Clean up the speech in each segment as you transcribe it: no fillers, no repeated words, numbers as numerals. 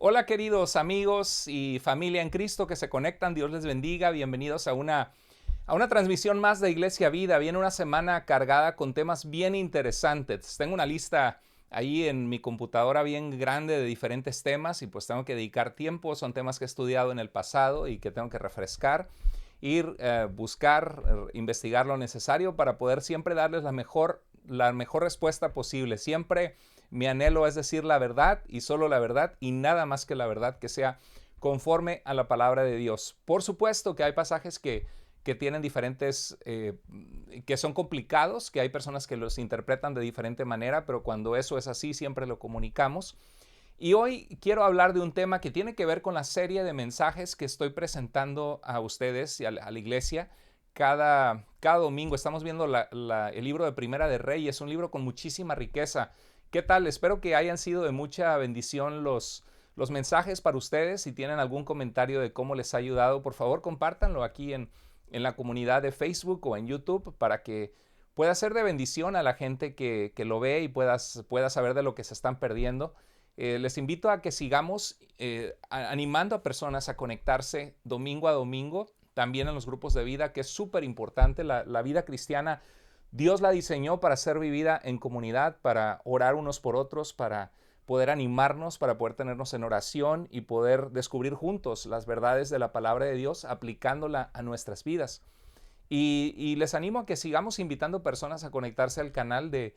Hola queridos amigos y familia en Cristo que se conectan, Dios les bendiga, bienvenidos a una transmisión más de Iglesia Vida. Viene una semana cargada con temas bien interesantes. Tengo una lista ahí en mi computadora bien grande de diferentes temas y pues tengo que dedicar tiempo. Son temas que he estudiado en el pasado y que tengo que refrescar, ir, buscar, investigar lo necesario para poder siempre darles la mejor respuesta posible. Siempre mi anhelo es decir la verdad y solo la verdad y nada más que la verdad que sea conforme a la palabra de Dios. Por supuesto que hay pasajes que tienen diferentes, que son complicados, que hay personas que los interpretan de diferente manera, pero cuando eso es así siempre lo comunicamos. Y hoy quiero hablar de un tema que tiene que ver con la serie de mensajes que estoy presentando a ustedes y a la iglesia. Cada domingo estamos viendo el libro de Primera de Reyes, un libro con muchísima riqueza. ¿Qué tal? Espero que hayan sido de mucha bendición los mensajes para ustedes. Si tienen algún comentario de cómo les ha ayudado, por favor compártanlo aquí en la comunidad de Facebook o en YouTube para que pueda ser de bendición a la gente que lo ve y pueda saber de lo que se están perdiendo. Les invito a que sigamos animando a personas a conectarse domingo a domingo, también en los grupos de vida, que es súper importante. La vida cristiana, Dios la diseñó para ser vivida en comunidad, para orar unos por otros, para poder animarnos, para poder tenernos en oración y poder descubrir juntos las verdades de la palabra de Dios aplicándola a nuestras vidas. Y les animo a que sigamos invitando personas a conectarse al canal de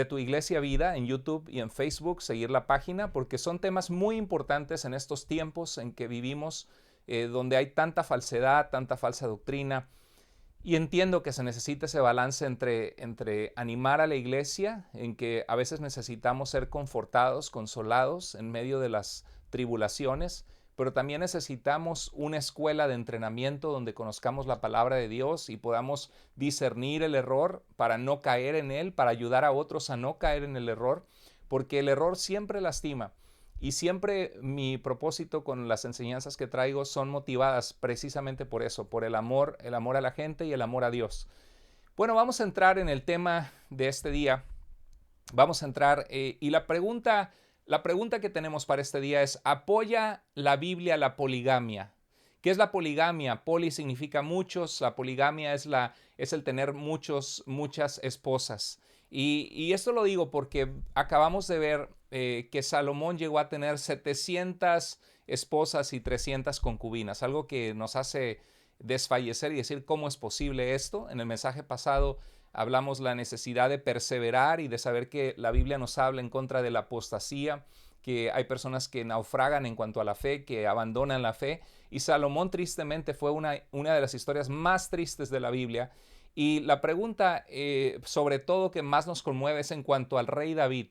Tu Iglesia Vida en YouTube y en Facebook, seguir la página, porque son temas muy importantes en estos tiempos en que vivimos, donde hay tanta falsedad, tanta falsa doctrina. Y entiendo que se necesita ese balance entre animar a la iglesia, en que a veces necesitamos ser confortados, consolados en medio de las tribulaciones, pero también necesitamos una escuela de entrenamiento donde conozcamos la palabra de Dios y podamos discernir el error para no caer en él, para ayudar a otros a no caer en el error, porque el error siempre lastima. Y siempre mi propósito con las enseñanzas que traigo son motivadas precisamente por eso, por el amor a la gente y el amor a Dios. Bueno, vamos a entrar en el tema de este día. Vamos a entrar y la pregunta que tenemos para este día es: ¿apoya la Biblia la poligamia? ¿Qué es la poligamia? Poli significa muchos, la poligamia es el tener muchas esposas. Y esto lo digo porque acabamos de ver que Salomón llegó a tener 700 esposas y 300 concubinas, algo que nos hace desfallecer y decir cómo es posible esto. En el mensaje pasado hablamos la necesidad de perseverar y de saber que la Biblia nos habla en contra de la apostasía, que hay personas que naufragan en cuanto a la fe, que abandonan la fe. Y Salomón tristemente fue una de las historias más tristes de la Biblia. Y la pregunta sobre todo que más nos conmueve es en cuanto al rey David,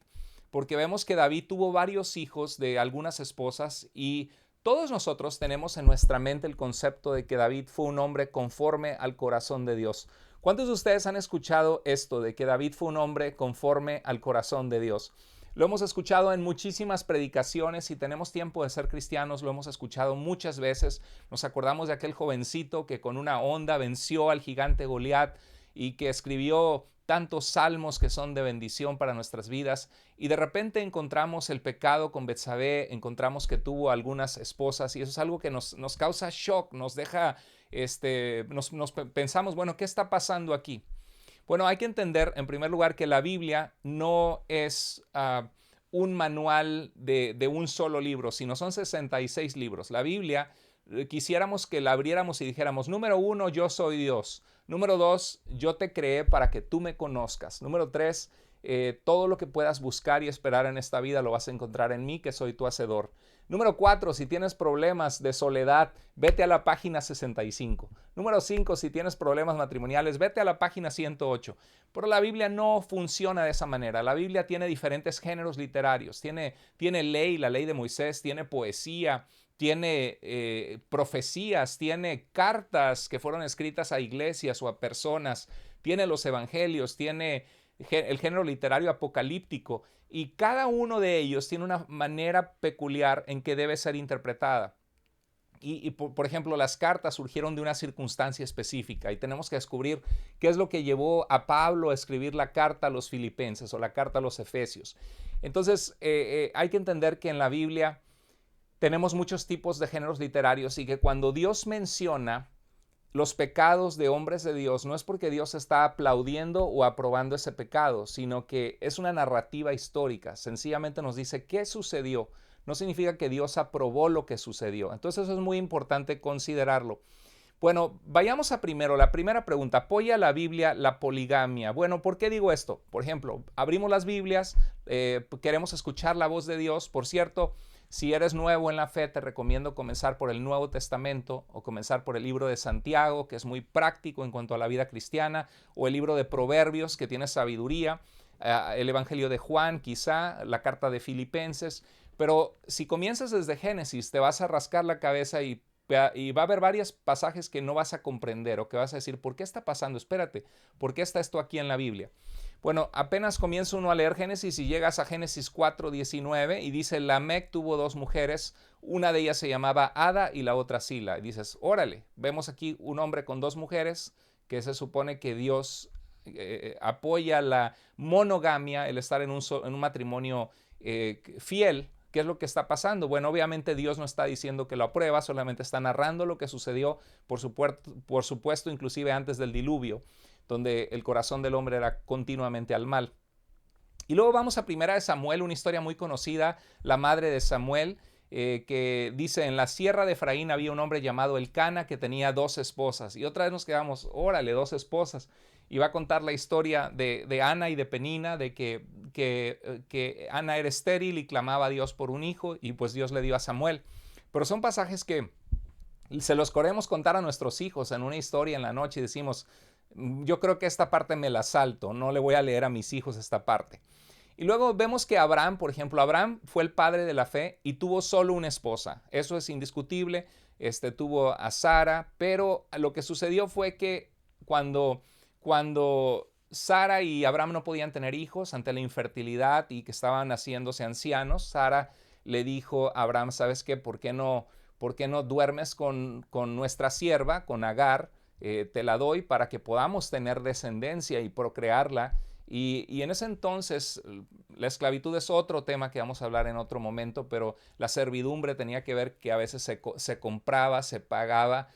porque vemos que David tuvo varios hijos de algunas esposas y todos nosotros tenemos en nuestra mente el concepto de que David fue un hombre conforme al corazón de Dios. ¿Cuántos de ustedes han escuchado esto de que David fue un hombre conforme al corazón de Dios? Lo hemos escuchado en muchísimas predicaciones. Si tenemos tiempo de ser cristianos, lo hemos escuchado muchas veces. Nos acordamos de aquel jovencito que con una honda venció al gigante Goliat y que escribió tantos salmos que son de bendición para nuestras vidas, y de repente encontramos el pecado con Betsabé, encontramos que tuvo algunas esposas, y eso es algo que nos causa shock, nos deja, nos pensamos, bueno, ¿qué está pasando aquí? Bueno, hay que entender en primer lugar que la Biblia no es un manual de un solo libro, sino son 66 libros. La Biblia quisiéramos que la abriéramos y dijéramos: número uno, yo soy Dios. Número dos, yo te creé para que tú me conozcas. Número tres, todo lo que puedas buscar y esperar en esta vida lo vas a encontrar en mí, que soy tu hacedor. Número 4, si tienes problemas de soledad, vete a la página 65. Número 5, si tienes problemas matrimoniales, vete a la página 108. Pero la Biblia no funciona de esa manera. La Biblia tiene diferentes géneros literarios. Tiene ley, la ley de Moisés, tiene poesía, tiene profecías, tiene cartas que fueron escritas a iglesias o a personas, tiene los evangelios, tiene el género literario apocalíptico, y cada uno de ellos tiene una manera peculiar en que debe ser interpretada. Por ejemplo, las cartas surgieron de una circunstancia específica y tenemos que descubrir qué es lo que llevó a Pablo a escribir la carta a los Filipenses o la carta a los Efesios. Entonces, hay que entender que en la Biblia tenemos muchos tipos de géneros literarios y que cuando Dios menciona los pecados de hombres de Dios, no es porque Dios está aplaudiendo o aprobando ese pecado, sino que es una narrativa histórica. Sencillamente nos dice qué sucedió. No significa que Dios aprobó lo que sucedió. Entonces eso es muy importante considerarlo. Bueno, vayamos a primero, la primera pregunta. ¿Apoya la Biblia la poligamia? Bueno, ¿por qué digo esto? Por ejemplo, abrimos las Biblias, queremos escuchar la voz de Dios. Por cierto, si eres nuevo en la fe, te recomiendo comenzar por el Nuevo Testamento o comenzar por el libro de Santiago, que es muy práctico en cuanto a la vida cristiana, o el libro de Proverbios, que tiene sabiduría, el Evangelio de Juan, quizá, la carta de Filipenses. Pero si comienzas desde Génesis, te vas a rascar la cabeza y va a haber varios pasajes que no vas a comprender o que vas a decir, ¿por qué está pasando? Espérate, ¿por qué está esto aquí en la Biblia? Bueno, apenas comienza uno a leer Génesis y llegas a Génesis 4:19 y dice, Lamec tuvo dos mujeres, una de ellas se llamaba Ada y la otra Sila. Y dices, órale, vemos aquí un hombre con dos mujeres que se supone que Dios apoya la monogamia, el estar en un matrimonio fiel. ¿Qué es lo que está pasando? Bueno, obviamente Dios no está diciendo que lo aprueba, solamente está narrando lo que sucedió, por supuesto, inclusive antes del diluvio, donde el corazón del hombre era continuamente al mal. Y luego vamos a Primera de Samuel, una historia muy conocida, la madre de Samuel, que dice, en la sierra de Efraín había un hombre llamado Elcana que tenía dos esposas. Y otra vez nos quedamos, órale, dos esposas. Y va a contar la historia de Ana y de Penina, de que Ana era estéril y clamaba a Dios por un hijo, y pues Dios le dio a Samuel. Pero son pasajes que se los queremos contar a nuestros hijos en una historia en la noche y decimos, yo creo que esta parte me la salto, no le voy a leer a mis hijos esta parte. Y luego vemos que Abraham, por ejemplo, Abraham fue el padre de la fe y tuvo solo una esposa. Eso es indiscutible. Tuvo a Sara, pero lo que sucedió fue que cuando Sara y Abraham no podían tener hijos ante la infertilidad y que estaban haciéndose ancianos, Sara le dijo a Abraham, ¿sabes qué? ¿Por qué no duermes con nuestra sierva, con Agar? Te la doy para que podamos tener descendencia y procrearla. Y en ese entonces la esclavitud es otro tema que vamos a hablar en otro momento, pero la servidumbre tenía que ver que a veces se compraba, se pagaba,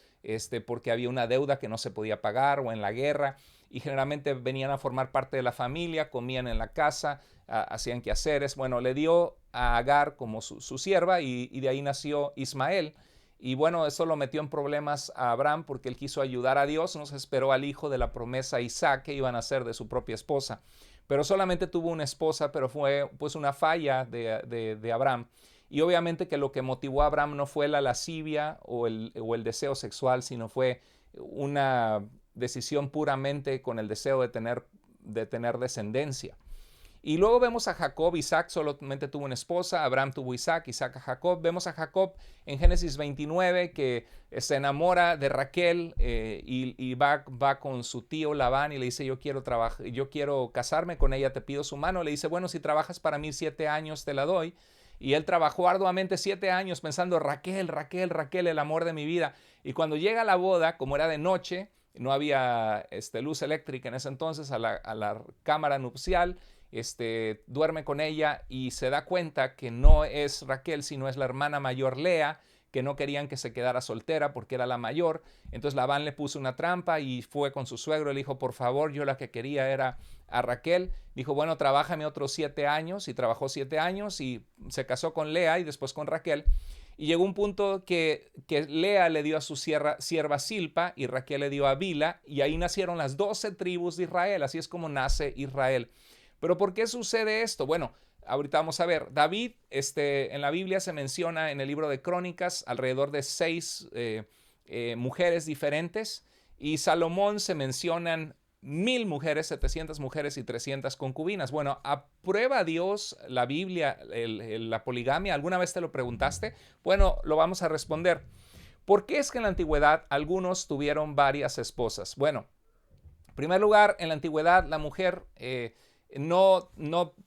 porque había una deuda que no se podía pagar o en la guerra, y generalmente venían a formar parte de la familia, comían en la casa, hacían quehaceres. Bueno, le dio a Agar como su sierva y de ahí nació Ismael. Y bueno, eso lo metió en problemas a Abraham porque él quiso ayudar a Dios, no se esperó al hijo de la promesa Isaac que iban a ser de su propia esposa. Pero solamente tuvo una esposa, pero fue pues una falla de Abraham. Y obviamente que lo que motivó a Abraham no fue la lascivia o el deseo sexual, sino fue una decisión puramente con el deseo de tener descendencia. Y luego vemos a Jacob. Isaac solamente tuvo una esposa, Abraham tuvo Isaac a Jacob. Vemos a Jacob en Génesis 29 que se enamora de Raquel y va con su tío Labán y le dice, yo quiero casarme con ella, te pido su mano. Le dice, bueno, si trabajas para mí 7 años te la doy. Y él trabajó arduamente 7 años pensando, Raquel, Raquel, Raquel, el amor de mi vida. Y cuando llega la boda, como era de noche, no había luz eléctrica en ese entonces, a la cámara nupcial, duerme con ella y se da cuenta que no es Raquel, sino es la hermana mayor Lea, que no querían que se quedara soltera porque era la mayor. Entonces Labán le puso una trampa y fue con su suegro. Le dijo, por favor, yo la que quería era a Raquel. Dijo, bueno, trabájame otros 7 años. Y trabajó 7 años y se casó con Lea y después con Raquel. Y llegó un punto que Lea le dio a su sierva Silpa y Raquel le dio a Bila. Y ahí nacieron las 12 tribus de Israel. Así es como nace Israel. ¿Pero por qué sucede esto? Bueno, ahorita vamos a ver. David, en la Biblia se menciona en el libro de Crónicas alrededor de 6 mujeres diferentes, y Salomón se mencionan 1000 mujeres, 700 mujeres y 300 concubinas. Bueno, ¿aprueba Dios la Biblia la poligamia? ¿Alguna vez te lo preguntaste? Bueno, lo vamos a responder. ¿Por qué es que en la antigüedad algunos tuvieron varias esposas? Bueno, en primer lugar, en la antigüedad la mujer no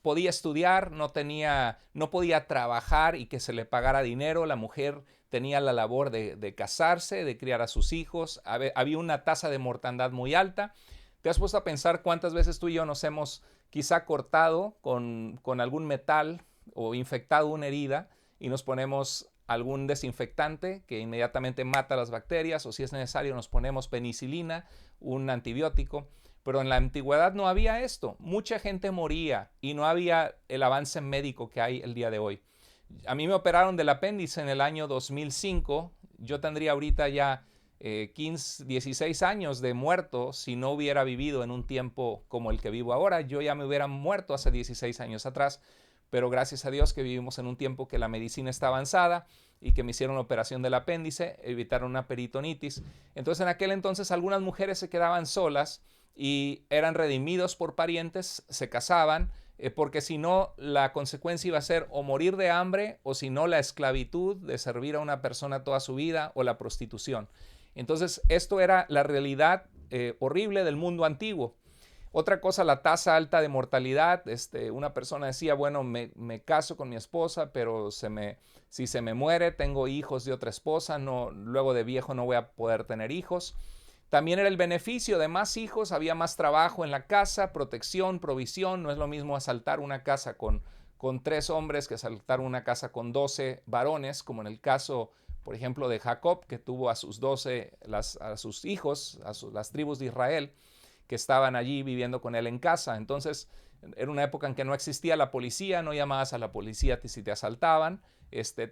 podía estudiar, no podía trabajar y que se le pagara dinero. La mujer tenía la labor de casarse, de criar a sus hijos. Había una tasa de mortandad muy alta. ¿Te has puesto a pensar cuántas veces tú y yo nos hemos quizá cortado con algún metal o infectado una herida y nos ponemos algún desinfectante que inmediatamente mata las bacterias, o si es necesario nos ponemos penicilina, un antibiótico. Pero en la antigüedad no había esto. Mucha gente moría y no había el avance médico que hay el día de hoy. A mí me operaron del apéndice en el año 2005. Yo tendría ahorita ya 15, 16 años de muerto si no hubiera vivido en un tiempo como el que vivo ahora. Yo ya me hubiera muerto hace 16 años atrás, pero gracias a Dios que vivimos en un tiempo que la medicina está avanzada y que me hicieron la operación del apéndice, evitaron una peritonitis. Entonces en aquel entonces algunas mujeres se quedaban solas y eran redimidos por parientes, se casaban, porque si no la consecuencia iba a ser o morir de hambre, o si no la esclavitud de servir a una persona toda su vida, o la prostitución. Entonces esto era la realidad horrible del mundo antiguo. Otra cosa, la tasa alta de mortalidad. Una persona decía, bueno, me caso con mi esposa, pero si se me muere, tengo hijos de otra esposa, no, luego de viejo no voy a poder tener hijos. También era el beneficio de más hijos, había más trabajo en la casa, protección, provisión. No es lo mismo asaltar una casa con 3 hombres que asaltar una casa con 12 varones, como en el caso, por ejemplo, de Jacob, que tuvo a sus 12, a sus hijos, las tribus de Israel, que estaban allí viviendo con él en casa. Entonces, era una época en que no existía la policía, no llamabas a la policía si te asaltaban.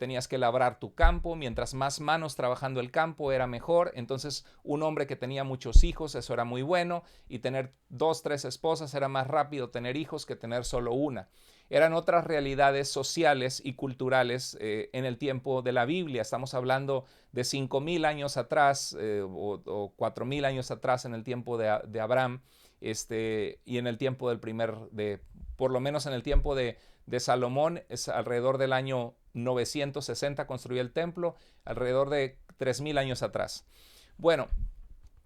Tenías que labrar tu campo, mientras más manos trabajando el campo era mejor. Entonces un hombre que tenía muchos hijos, eso era muy bueno, y tener 2, 3 esposas era más rápido tener hijos que tener solo una. Eran otras realidades sociales y culturales en el tiempo de la Biblia. Estamos hablando de 5,000 años atrás o 4,000 años atrás en el tiempo de Abraham, y en el tiempo por lo menos en el tiempo de Salomón, es alrededor del año 960 construyó el templo, alrededor de 3,000 años atrás. Bueno,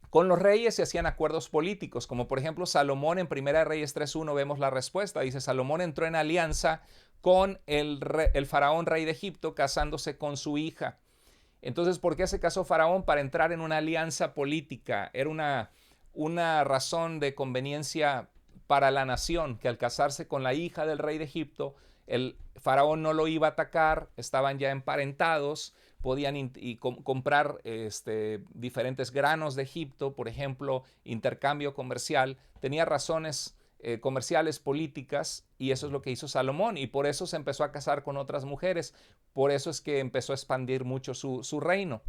con los reyes se hacían acuerdos políticos, como por ejemplo Salomón en 1 Reyes 3.1 vemos la respuesta. Dice, Salomón entró en alianza con el faraón rey de Egipto, casándose con su hija. Entonces, ¿por qué se casó Faraón? Para entrar en una alianza política. Era una razón de conveniencia para la nación, que al casarse con la hija del rey de Egipto, el faraón no lo iba a atacar, estaban ya emparentados, podían comprar diferentes granos de Egipto, por ejemplo, intercambio comercial. Tenía razones comerciales, políticas, y eso es lo que hizo Salomón, y por eso se empezó a casar con otras mujeres. Por eso es que empezó a expandir mucho su reino.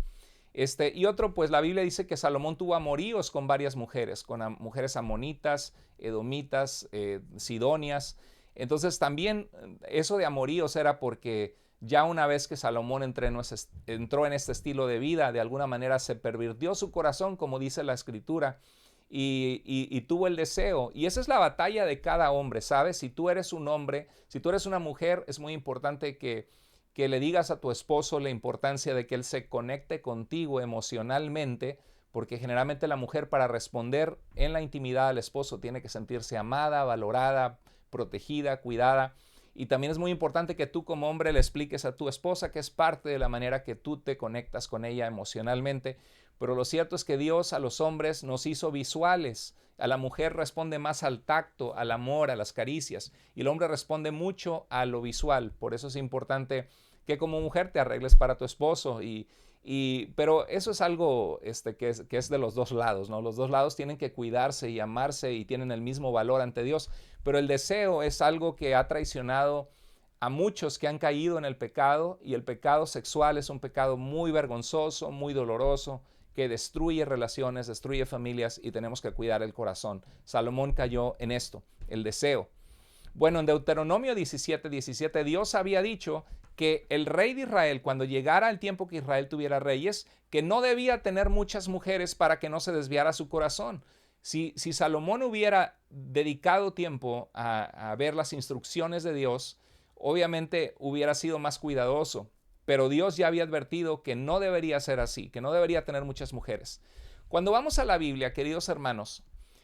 Y otro, pues la Biblia dice que Salomón tuvo amoríos con varias mujeres, con mujeres amonitas, edomitas, sidonias. Entonces también eso de amoríos era porque ya una vez que Salomón entró en este estilo de vida, de alguna manera se pervirtió su corazón, como dice la Escritura, y tuvo el deseo. Y esa es la batalla de cada hombre, ¿sabes? Si tú eres un hombre, si tú eres una mujer, es muy importante que le digas a tu esposo la importancia de que él se conecte contigo emocionalmente, porque generalmente la mujer, para responder en la intimidad al esposo, tiene que sentirse amada, valorada, protegida, cuidada. Y también es muy importante que tú como hombre le expliques a tu esposa que es parte de la manera que tú te conectas con ella emocionalmente. Pero lo cierto es que Dios a los hombres nos hizo visuales. A la mujer responde más al tacto, al amor, a las caricias. Y el hombre responde mucho a lo visual. Por eso es importante que como mujer te arregles para tu esposo. Pero eso es algo que es de los dos lados, ¿no? Los dos lados tienen que cuidarse y amarse y tienen el mismo valor ante Dios. Pero el deseo es algo que ha traicionado a muchos que han caído en el pecado, y el pecado sexual es un pecado muy vergonzoso, muy doloroso, que destruye relaciones, destruye familias, y tenemos que cuidar el corazón. Salomón cayó en esto, el deseo. Bueno, en Deuteronomio 17:17 Dios había dicho que el rey de Israel, cuando llegara el tiempo que Israel tuviera reyes, que no debía tener muchas mujeres para que no se desviara su corazón. Si Salomón hubiera dedicado tiempo a ver las instrucciones de Dios, obviamente hubiera sido más cuidadoso. Pero Dios ya había advertido que no debería ser así, que no debería tener muchas mujeres. Cuando vamos a la Biblia, queridos hermanos,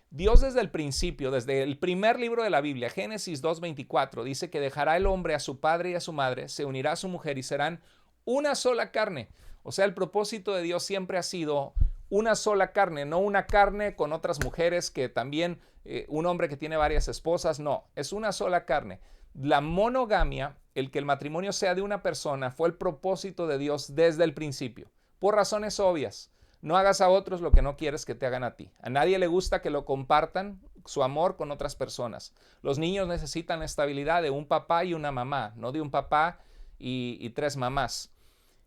Dios desde el principio, desde el primer libro de la Biblia, Génesis 2:24, dice que dejará el hombre a su padre y a su madre, se unirá a su mujer y serán una sola carne. O sea, el propósito de Dios siempre ha sido una sola carne, no una carne con otras mujeres, que también un hombre que tiene varias esposas, no, es una sola carne. La monogamia, el que el matrimonio sea de una persona, fue el propósito de Dios desde el principio, por razones obvias. No hagas a otros lo que no quieres que te hagan a ti. A nadie le gusta que lo compartan su amor con otras personas. Los niños necesitan la estabilidad de un papá y una mamá, no de un papá y tres mamás.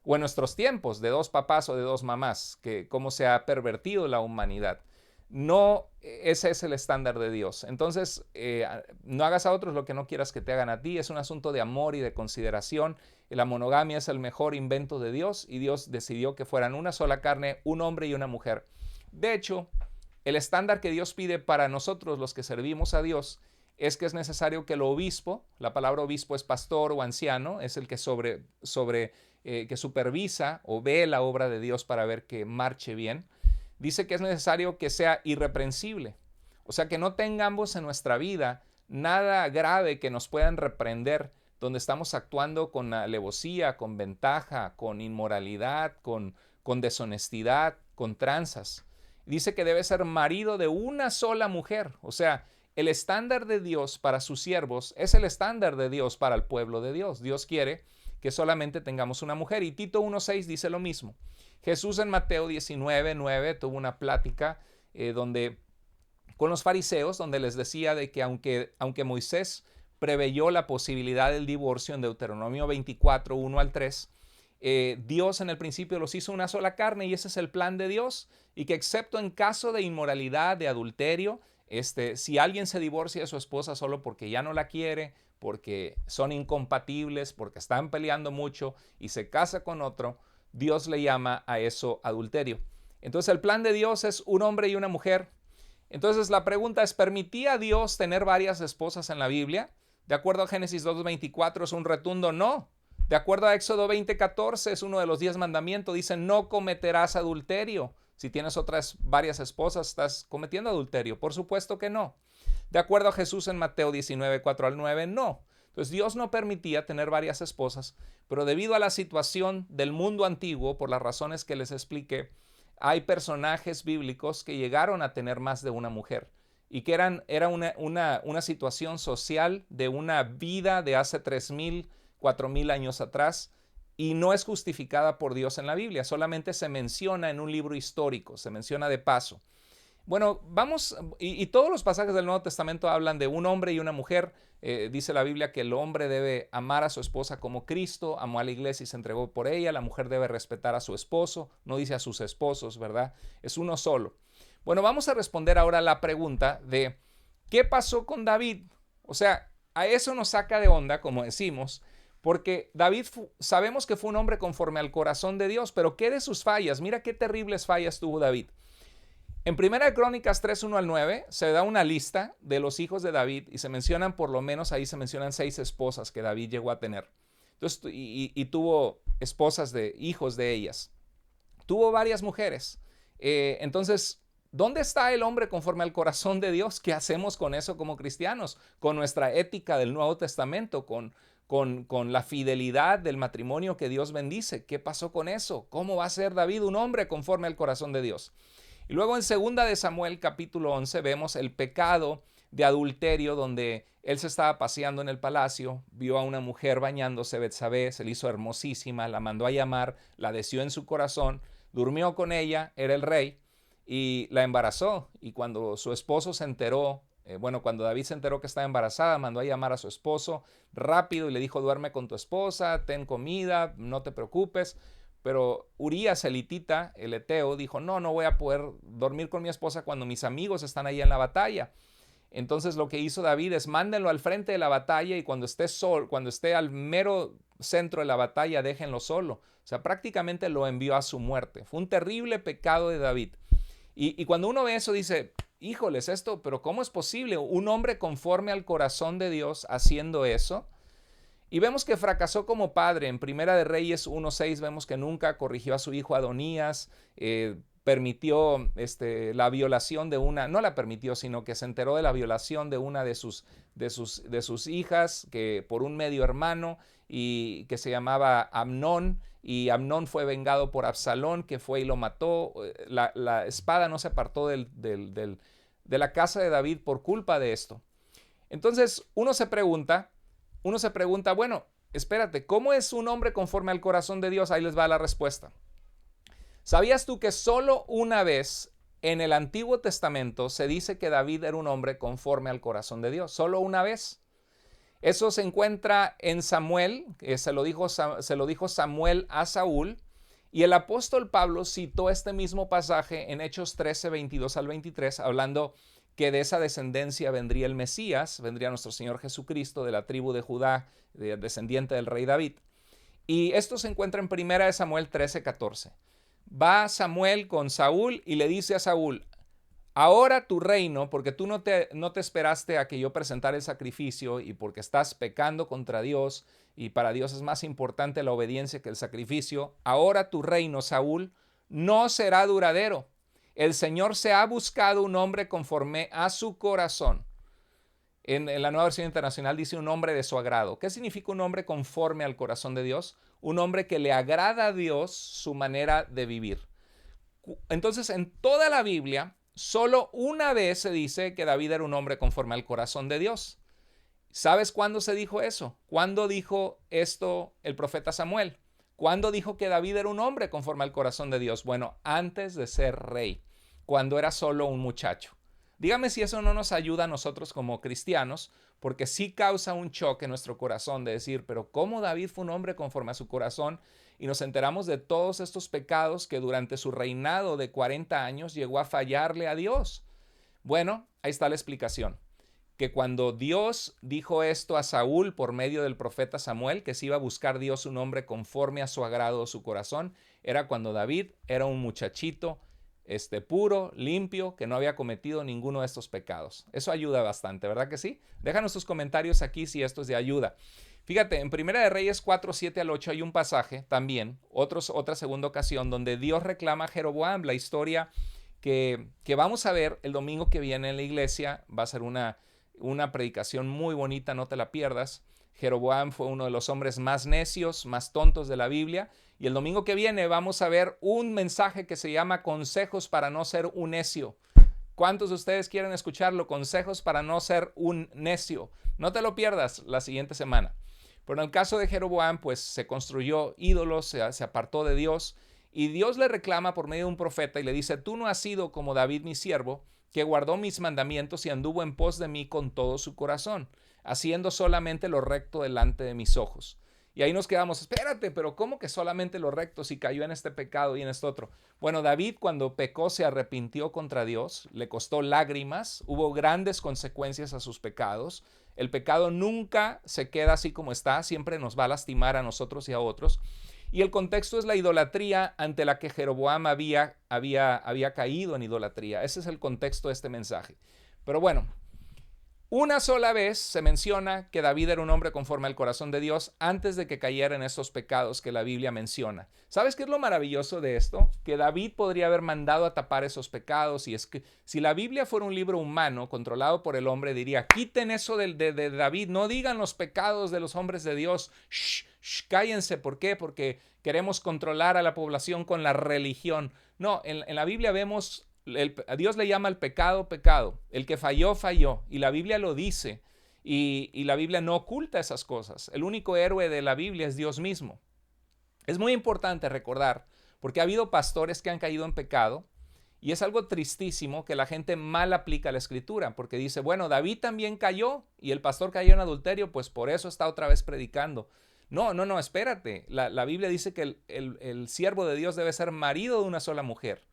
O en nuestros tiempos, de dos papás o de dos mamás, que cómo se ha pervertido la humanidad. No, ese es el estándar de Dios. Entonces, no hagas a otros lo que no quieras que te hagan a ti. Es un asunto de amor y de consideración. La monogamia es el mejor invento de Dios y Dios decidió que fueran una sola carne, un hombre y una mujer. De hecho, el estándar que Dios pide para nosotros, los que servimos a Dios, es que es necesario que el obispo, la palabra obispo es pastor o anciano, es el que que supervisa o ve la obra de Dios para ver que marche bien. Dice que es necesario que sea irreprensible. O sea, que no tengamos en nuestra vida nada grave que nos puedan reprender, donde estamos actuando con alevosía, con ventaja, con inmoralidad, con deshonestidad, con tranzas. Dice que debe ser marido de una sola mujer. O sea, el estándar de Dios para sus siervos es el estándar de Dios para el pueblo de Dios. Dios quiere que solamente tengamos una mujer. Y Tito 1.6 dice lo mismo. Jesús en Mateo 19.9 tuvo una plática con los fariseos, donde les decía de que aunque Moisés preveyó la posibilidad del divorcio en Deuteronomio 24, 1 al 3, Dios en el principio los hizo una sola carne y ese es el plan de Dios, y que excepto en caso de inmoralidad, de adulterio, si alguien se divorcia de su esposa solo porque ya no la quiere, porque son incompatibles, porque están peleando mucho y se casa con otro, Dios le llama a eso adulterio. Entonces el plan de Dios es un hombre y una mujer. Entonces la pregunta es, ¿permitía Dios tener varias esposas en la Biblia? De acuerdo a Génesis 2.24 es un rotundo no. De acuerdo a Éxodo 20.14 es uno de los 10 mandamientos. Dice, no cometerás adulterio. Si tienes varias esposas, estás cometiendo adulterio. Por supuesto que no. De acuerdo a Jesús en Mateo 19.4 al 9, no. Entonces Dios no permitía tener varias esposas, pero debido a la situación del mundo antiguo, por las razones que les expliqué, hay personajes bíblicos que llegaron a tener más de una mujer y que era una situación social de una vida de hace 3,000, 4,000 años atrás y no es justificada por Dios en la Biblia, solamente se menciona en un libro histórico, se menciona de paso. Bueno, y todos los pasajes del Nuevo Testamento hablan de un hombre y una mujer. Dice la Biblia que el hombre debe amar a su esposa como Cristo amó a la iglesia y se entregó por ella. La mujer debe respetar a su esposo, no dice a sus esposos, ¿verdad? Es uno solo. Bueno, vamos a responder ahora la pregunta de ¿qué pasó con David? O sea, a eso nos saca de onda, como decimos, porque David sabemos que fue un hombre conforme al corazón de Dios, pero ¿qué de sus fallas? Mira qué terribles fallas tuvo David. En 1 Crónicas 3, 1 al 9 se da una lista de los hijos de David y se mencionan por lo menos, ahí se mencionan 6 esposas que David llegó a tener. Entonces, y tuvo esposas de hijos de ellas. Tuvo varias mujeres. Entonces, ¿dónde está el hombre conforme al corazón de Dios? ¿Qué hacemos con eso como cristianos? Con nuestra ética del Nuevo Testamento, con la fidelidad del matrimonio que Dios bendice. ¿Qué pasó con eso? ¿Cómo va a ser David un hombre conforme al corazón de Dios? Y luego en 2 de Samuel capítulo 11 vemos el pecado de adulterio donde él se estaba paseando en el palacio, vio a una mujer bañándose, Betsabé, se le hizo hermosísima, la mandó a llamar, la deseó en su corazón, durmió con ella, era el rey, y la embarazó. Y cuando su esposo se enteró, cuando David se enteró que estaba embarazada, mandó a llamar a su esposo rápido y le dijo, duerme con tu esposa, ten comida, no te preocupes. Pero Urías, el hitita, el eteo, dijo, no voy a poder dormir con mi esposa cuando mis amigos están ahí en la batalla. Entonces lo que hizo David es mándenlo al frente de la batalla y cuando esté al mero centro de la batalla, déjenlo solo. O sea, prácticamente lo envió a su muerte. Fue un terrible pecado de David. Y cuando uno ve eso dice, híjoles, pero ¿cómo es posible? Un hombre conforme al corazón de Dios haciendo eso. Y vemos que fracasó como padre. En Primera de Reyes 1.6 vemos que nunca corrigió a su hijo Adonías, permitió la violación de no la permitió, sino que se enteró de la violación de una de sus hijas que por un medio hermano y que se llamaba Amnón, y Amnón fue vengado por Absalón, que fue y lo mató. La espada no se apartó de la casa de David por culpa de esto. Entonces uno se pregunta, uno se pregunta, bueno, espérate, ¿cómo es un hombre conforme al corazón de Dios? Ahí les va la respuesta. ¿Sabías tú que solo una vez en el Antiguo Testamento se dice que David era un hombre conforme al corazón de Dios? Solo una vez. Eso se encuentra en Samuel, se lo dijo Samuel a Saúl, y el apóstol Pablo citó este mismo pasaje en Hechos 13, 22 al 23, hablando que de esa descendencia vendría el Mesías, vendría nuestro Señor Jesucristo de la tribu de Judá, descendiente del rey David. Y esto se encuentra en 1 Samuel 13, 14. Va Samuel con Saúl y le dice a Saúl, ahora tu reino, porque tú no te esperaste a que yo presentara el sacrificio y porque estás pecando contra Dios y para Dios es más importante la obediencia que el sacrificio, ahora tu reino, Saúl, no será duradero. El Señor se ha buscado un hombre conforme a su corazón. En la Nueva Versión Internacional dice un hombre de su agrado. ¿Qué significa un hombre conforme al corazón de Dios? Un hombre que le agrada a Dios su manera de vivir. Entonces, en toda la Biblia, solo una vez se dice que David era un hombre conforme al corazón de Dios. ¿Sabes cuándo se dijo eso? ¿Cuándo dijo esto el profeta Samuel? ¿Cuándo dijo que David era un hombre conforme al corazón de Dios? Bueno, antes de ser rey, cuando era solo un muchacho. Dígame si eso no nos ayuda a nosotros como cristianos, porque sí causa un choque en nuestro corazón de decir, pero ¿cómo David fue un hombre conforme a su corazón? Y nos enteramos de todos estos pecados que durante su reinado de 40 años llegó a fallarle a Dios. Bueno, ahí está la explicación. Que cuando Dios dijo esto a Saúl por medio del profeta Samuel, que se iba a buscar Dios un hombre conforme a su agrado o su corazón, era cuando David era un muchachito puro, limpio, que no había cometido ninguno de estos pecados. Eso ayuda bastante, ¿verdad que sí? Déjanos tus comentarios aquí si esto es de ayuda. Fíjate, en Primera de Reyes 4, 7 al 8 hay un pasaje también, otra segunda ocasión, donde Dios reclama a Jeroboam, la historia que vamos a ver el domingo que viene en la iglesia. Va a ser una predicación muy bonita, no te la pierdas. Jeroboam fue uno de los hombres más necios, más tontos de la Biblia. Y el domingo que viene vamos a ver un mensaje que se llama Consejos para no ser un necio. ¿Cuántos de ustedes quieren escucharlo? Consejos para no ser un necio. No te lo pierdas la siguiente semana. Pero en el caso de Jeroboam, pues se construyó ídolos, se apartó de Dios. Y Dios le reclama por medio de un profeta y le dice, tú no has sido como David mi siervo, que guardó mis mandamientos y anduvo en pos de mí con todo su corazón, haciendo solamente lo recto delante de mis ojos. Y ahí nos quedamos, espérate, pero ¿cómo que solamente lo recto si cayó en este pecado y en este otro? Bueno, David cuando pecó se arrepintió contra Dios, le costó lágrimas, hubo grandes consecuencias a sus pecados. El pecado nunca se queda así como está, siempre nos va a lastimar a nosotros y a otros. Y el contexto es la idolatría ante la que Jeroboam había caído en idolatría. Ese es el contexto de este mensaje. Pero bueno, una sola vez se menciona que David era un hombre conforme al corazón de Dios antes de que cayera en estos pecados que la Biblia menciona. ¿Sabes qué es lo maravilloso de esto? Que David podría haber mandado a tapar esos pecados. Y es que si la Biblia fuera un libro humano controlado por el hombre, diría, quiten eso de David, no digan los pecados de los hombres de Dios. Cállense. ¿Por qué? Porque queremos controlar a la población con la religión. No, en la Biblia vemos... A Dios le llama al pecado, pecado. El que falló, falló. Y la Biblia lo dice. Y la Biblia no oculta esas cosas. El único héroe de la Biblia es Dios mismo. Es muy importante recordar, porque ha habido pastores que han caído en pecado. Y es algo tristísimo que la gente mal aplica la escritura. Porque dice, bueno, David también cayó. Y el pastor cayó en adulterio, pues por eso está otra vez predicando. No, espérate. La Biblia dice que el siervo de Dios debe ser marido de una sola mujer.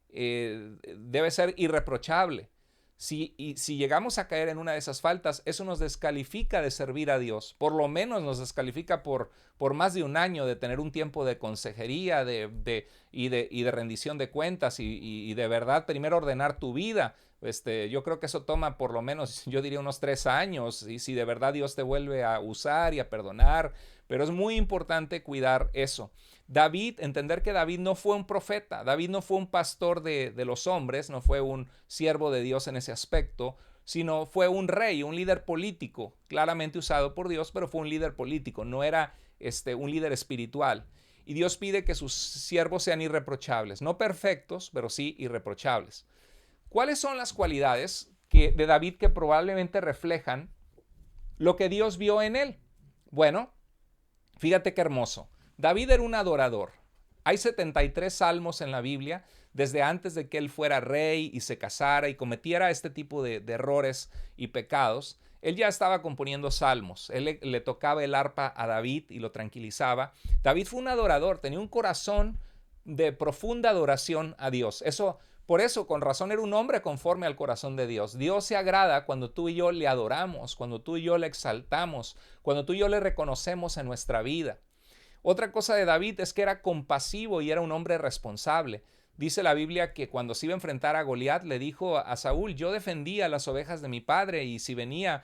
Debe ser irreprochable. Si llegamos a caer en una de esas faltas, eso nos descalifica de servir a Dios. Por lo menos nos descalifica por más de un año de tener un tiempo de consejería y de rendición de cuentas y de verdad primero ordenar tu vida. Yo creo que eso toma por lo menos, yo diría unos 3 años, y si de verdad Dios te vuelve a usar y a perdonar, pero es muy importante cuidar eso. David, entender que David no fue un profeta, David no fue un pastor de los hombres, no fue un siervo de Dios en ese aspecto, sino fue un rey, un líder político, claramente usado por Dios, pero fue un líder político, no era un líder espiritual. Y Dios pide que sus siervos sean irreprochables, no perfectos, pero sí irreprochables. ¿Cuáles son las cualidades de David que probablemente reflejan lo que Dios vio en él? Bueno, fíjate qué hermoso. David era un adorador. Hay 73 salmos en la Biblia, desde antes de que él fuera rey y se casara y cometiera este tipo de errores y pecados. Él ya estaba componiendo salmos. Él le tocaba el arpa a David y lo tranquilizaba. David fue un adorador, tenía un corazón de profunda adoración a Dios. Por eso, con razón, era un hombre conforme al corazón de Dios. Dios se agrada cuando tú y yo le adoramos, cuando tú y yo le exaltamos, cuando tú y yo le reconocemos en nuestra vida. Otra cosa de David es que era compasivo y era un hombre responsable. Dice la Biblia que cuando se iba a enfrentar a Goliat le dijo a Saúl: yo defendía las ovejas de mi padre, y si venía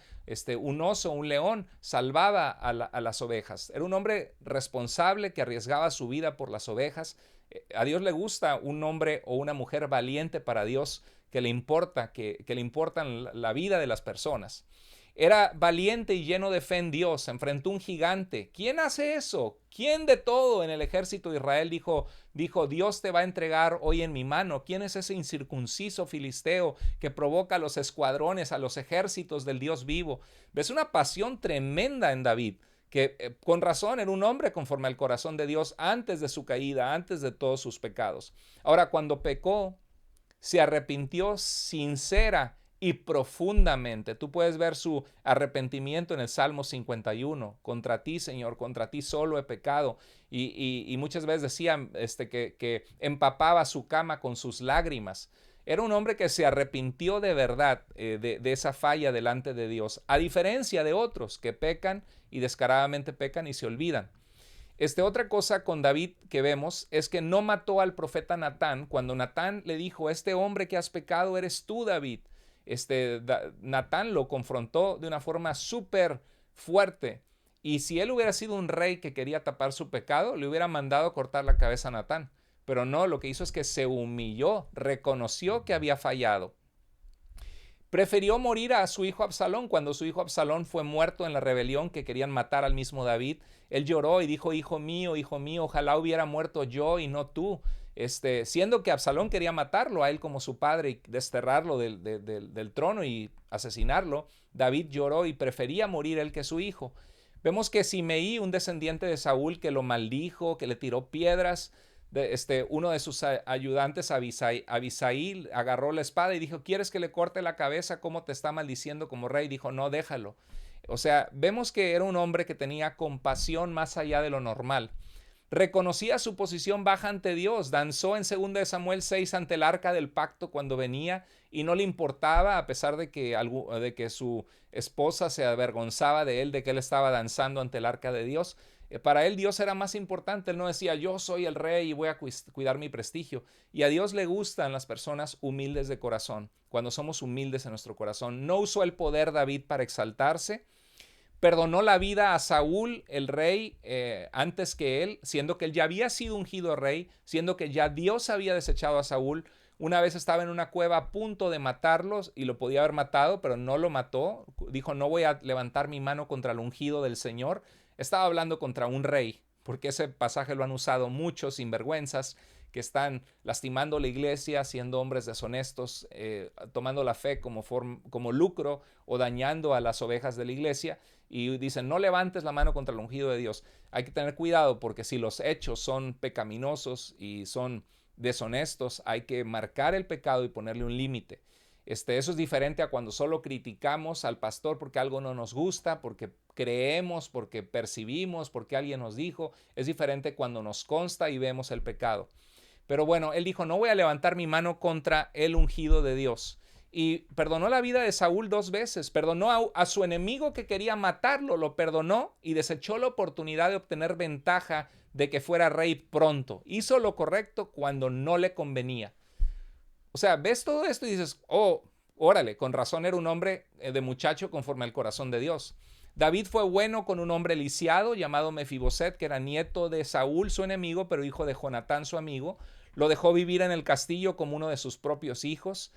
un oso o un león, salvaba a las ovejas. Era un hombre responsable que arriesgaba su vida por las ovejas. A Dios le gusta un hombre o una mujer valiente para Dios, que le importan la vida de las personas. Era valiente y lleno de fe en Dios, enfrentó un gigante. ¿Quién hace eso? ¿Quién de todo en el ejército de Israel dijo, Dios te va a entregar hoy en mi mano? ¿Quién es ese incircunciso filisteo que provoca a los escuadrones, a los ejércitos del Dios vivo? Ves una pasión tremenda en David, que con razón era un hombre conforme al corazón de Dios antes de su caída, antes de todos sus pecados. Ahora, cuando pecó, se arrepintió sincera y profundamente. Tú puedes ver su arrepentimiento en el Salmo 51. Contra ti, Señor, contra ti solo he pecado. Y muchas veces decía que empapaba su cama con sus lágrimas. Era un hombre que se arrepintió de verdad de esa falla delante de Dios, a diferencia de otros que pecan y descaradamente pecan y se olvidan. Otra cosa con David que vemos es que no mató al profeta Natán cuando Natán le dijo: este hombre que has pecado eres tú, David. Natán lo confrontó de una forma súper fuerte, y si él hubiera sido un rey que quería tapar su pecado, le hubiera mandado cortar la cabeza a Natán, pero no, lo que hizo es que se humilló, reconoció que había fallado. Prefirió morir a su hijo Absalón. Cuando su hijo Absalón fue muerto en la rebelión que querían matar al mismo David, él lloró y dijo: hijo mío, ojalá hubiera muerto yo y no tú. Siendo que Absalón quería matarlo a él como su padre y desterrarlo del trono y asesinarlo, David lloró y prefería morir él que su hijo. Vemos que Simeí, un descendiente de Saúl, que lo maldijo, que le tiró piedras, uno de sus ayudantes, Abisaí, agarró la espada y dijo: ¿quieres que le corte la cabeza? ¿Cómo te está maldiciendo como rey? Dijo: no, déjalo. O sea, vemos que era un hombre que tenía compasión más allá de lo normal. Reconocía su posición baja ante Dios. Danzó en 2 Samuel 6 ante el arca del pacto cuando venía, y no le importaba, a pesar de que su esposa se avergonzaba de él, de que él estaba danzando ante el arca de Dios. Para él Dios era más importante. Él no decía: yo soy el rey y voy a cuidar mi prestigio. Y a Dios le gustan las personas humildes de corazón, cuando somos humildes en nuestro corazón. No usó el poder David para exaltarse. Perdonó la vida a Saúl, el rey, antes que él, siendo que él ya había sido ungido rey, siendo que ya Dios había desechado a Saúl. Una vez estaba en una cueva a punto de matarlos y lo podía haber matado, pero no lo mató. Dijo: no voy a levantar mi mano contra el ungido del Señor. Estaba hablando contra un rey, porque ese pasaje lo han usado muchos sinvergüenzas que están lastimando la iglesia, siendo hombres deshonestos, tomando la fe como lucro o dañando a las ovejas de la iglesia, y dicen: no levantes la mano contra el ungido de Dios. Hay que tener cuidado, porque si los hechos son pecaminosos y son deshonestos, hay que marcar el pecado y ponerle un límite. Eso es diferente a cuando solo criticamos al pastor porque algo no nos gusta, porque creemos, porque percibimos, porque alguien nos dijo. Es diferente cuando nos consta y vemos el pecado. Pero bueno, él dijo: no voy a levantar mi mano contra el ungido de Dios. Y perdonó la vida de Saúl 2 veces. Perdonó a su enemigo que quería matarlo, lo perdonó, y desechó la oportunidad de obtener ventaja de que fuera rey pronto. Hizo lo correcto cuando no le convenía. O sea, ves todo esto y dices: oh, órale, con razón era un hombre de muchacho conforme al corazón de Dios. David fue bueno con un hombre lisiado llamado Mefiboset, que era nieto de Saúl, su enemigo, pero hijo de Jonatán, su amigo. Lo dejó vivir en el castillo como uno de sus propios hijos.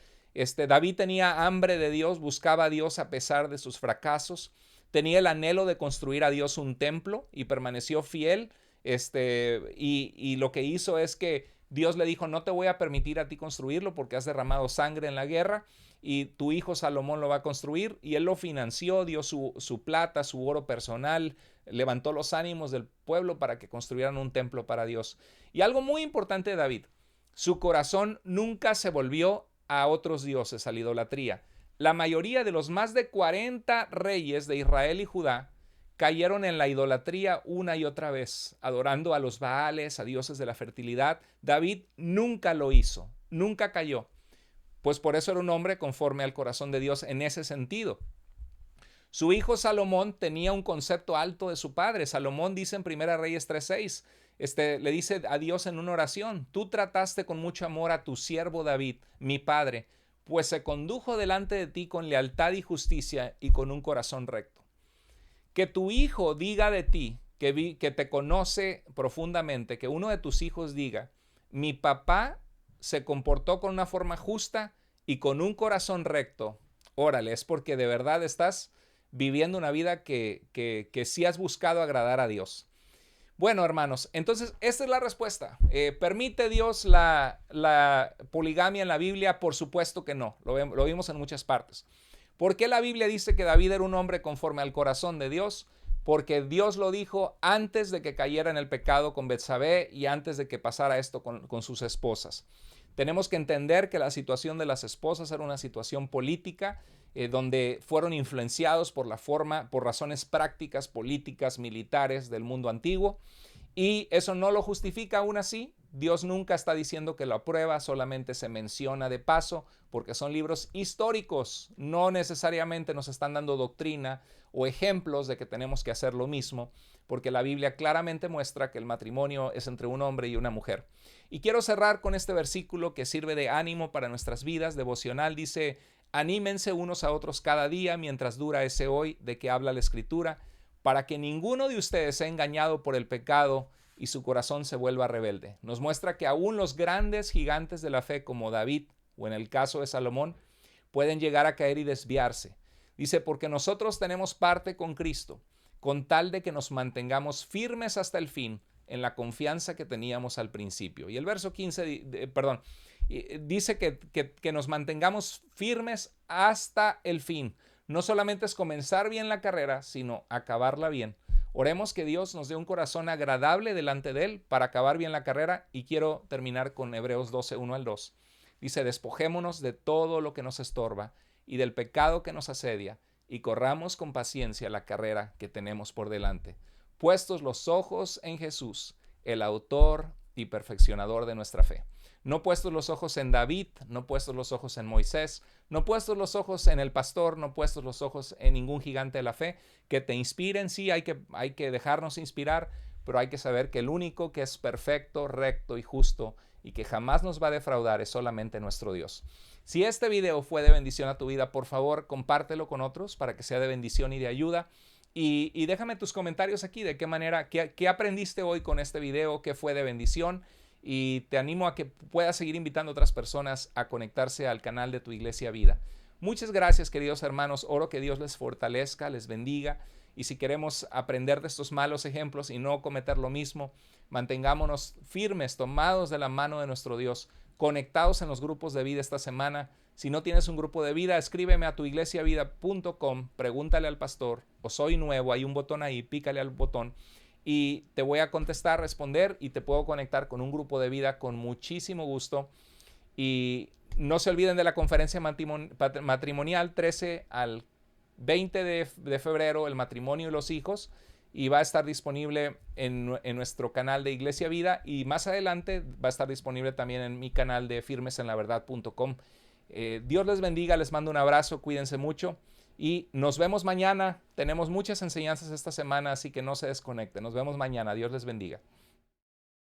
David tenía hambre de Dios, buscaba a Dios a pesar de sus fracasos. Tenía el anhelo de construir a Dios un templo y permaneció fiel. Y lo que hizo es que Dios le dijo: no te voy a permitir a ti construirlo porque has derramado sangre en la guerra. y tu hijo Salomón lo va a construir, y él lo financió, dio su plata, su oro personal, levantó los ánimos del pueblo para que construyeran un templo para Dios. Y algo muy importante de David, su corazón nunca se volvió a otros dioses, a la idolatría. La mayoría de los más de 40 reyes de Israel y Judá cayeron en la idolatría una y otra vez, adorando a los Baales, a dioses de la fertilidad. David nunca lo hizo, nunca cayó, pues por eso era un hombre conforme al corazón de Dios en ese sentido. Su hijo Salomón tenía un concepto alto de su padre. Salomón dice en 1 Reyes 3:6, le dice a Dios en una oración: tú trataste con mucho amor a tu siervo David, mi padre, pues se condujo delante de ti con lealtad y justicia y con un corazón recto. Que tu hijo diga de ti, que te conoce profundamente, que uno de tus hijos diga: mi papá se comportó con una forma justa y con un corazón recto. Órale, es porque de verdad estás viviendo una vida que sí has buscado agradar a Dios. Bueno, hermanos, entonces esta es la respuesta. ¿Permite Dios la poligamia en la Biblia? Por supuesto que no. Lo vimos en muchas partes. ¿Por qué la Biblia dice que David era un hombre conforme al corazón de Dios? Porque Dios lo dijo antes de que cayera en el pecado con Betsabé y antes de que pasara esto con sus esposas. Tenemos que entender que la situación de las esposas era una situación política, donde fueron influenciados por razones prácticas, políticas, militares del mundo antiguo. Y eso no lo justifica aún así. Dios nunca está diciendo que lo aprueba, solamente se menciona de paso, porque son libros históricos. No necesariamente nos están dando doctrina o ejemplos de que tenemos que hacer lo mismo, porque la Biblia claramente muestra que el matrimonio es entre un hombre y una mujer. Y quiero cerrar con este versículo que sirve de ánimo para nuestras vidas, devocional. Dice: anímense unos a otros cada día mientras dura ese hoy de que habla la Escritura, para que ninguno de ustedes sea engañado por el pecado y su corazón se vuelva rebelde. Nos muestra que aún los grandes gigantes de la fe como David, o en el caso de Salomón, pueden llegar a caer y desviarse. Dice: porque nosotros tenemos parte con Cristo, con tal de que nos mantengamos firmes hasta el fin en la confianza que teníamos al principio. Y el verso 15, dice que nos mantengamos firmes hasta el fin. No solamente es comenzar bien la carrera, sino acabarla bien. Oremos que Dios nos dé un corazón agradable delante de Él para acabar bien la carrera. Y quiero terminar con Hebreos 12, 1 al 2. Dice: despojémonos de todo lo que nos estorba y del pecado que nos asedia, y corramos con paciencia la carrera que tenemos por delante, puestos los ojos en Jesús, el autor y perfeccionador de nuestra fe. No puestos los ojos en David, no puestos los ojos en Moisés, no puestos los ojos en el pastor, no puestos los ojos en ningún gigante de la fe que te inspiren. Sí, hay que dejarnos inspirar, pero hay que saber que el único que es perfecto, recto y justo y que jamás nos va a defraudar es solamente nuestro Dios. Si este video fue de bendición a tu vida, por favor, compártelo con otros para que sea de bendición y de ayuda. Y déjame tus comentarios aquí, de qué manera, qué aprendiste hoy con este video, qué fue de bendición. Y te animo a que puedas seguir invitando a otras personas a conectarse al canal de Tu Iglesia Vida. Muchas gracias, queridos hermanos. Oro que Dios les fortalezca, les bendiga. Y si queremos aprender de estos malos ejemplos y no cometer lo mismo, mantengámonos firmes, tomados de la mano de nuestro Dios, conectados en los grupos de vida esta semana. Si no tienes un grupo de vida, escríbeme a tuiglesiavida.com, pregúntale al pastor, o soy nuevo, hay un botón ahí, pícale al botón y te voy a contestar, responder, y te puedo conectar con un grupo de vida con muchísimo gusto. Y no se olviden de la conferencia matrimonial 13 al 20 de febrero, el matrimonio y los hijos, y va a estar disponible en nuestro canal de Iglesia Vida, y más adelante va a estar disponible también en mi canal de firmesenlaverdad.com. Dios les bendiga, les mando un abrazo, cuídense mucho y nos vemos mañana. Tenemos muchas enseñanzas esta semana, así que no se desconecten. Nos vemos mañana. Dios les bendiga.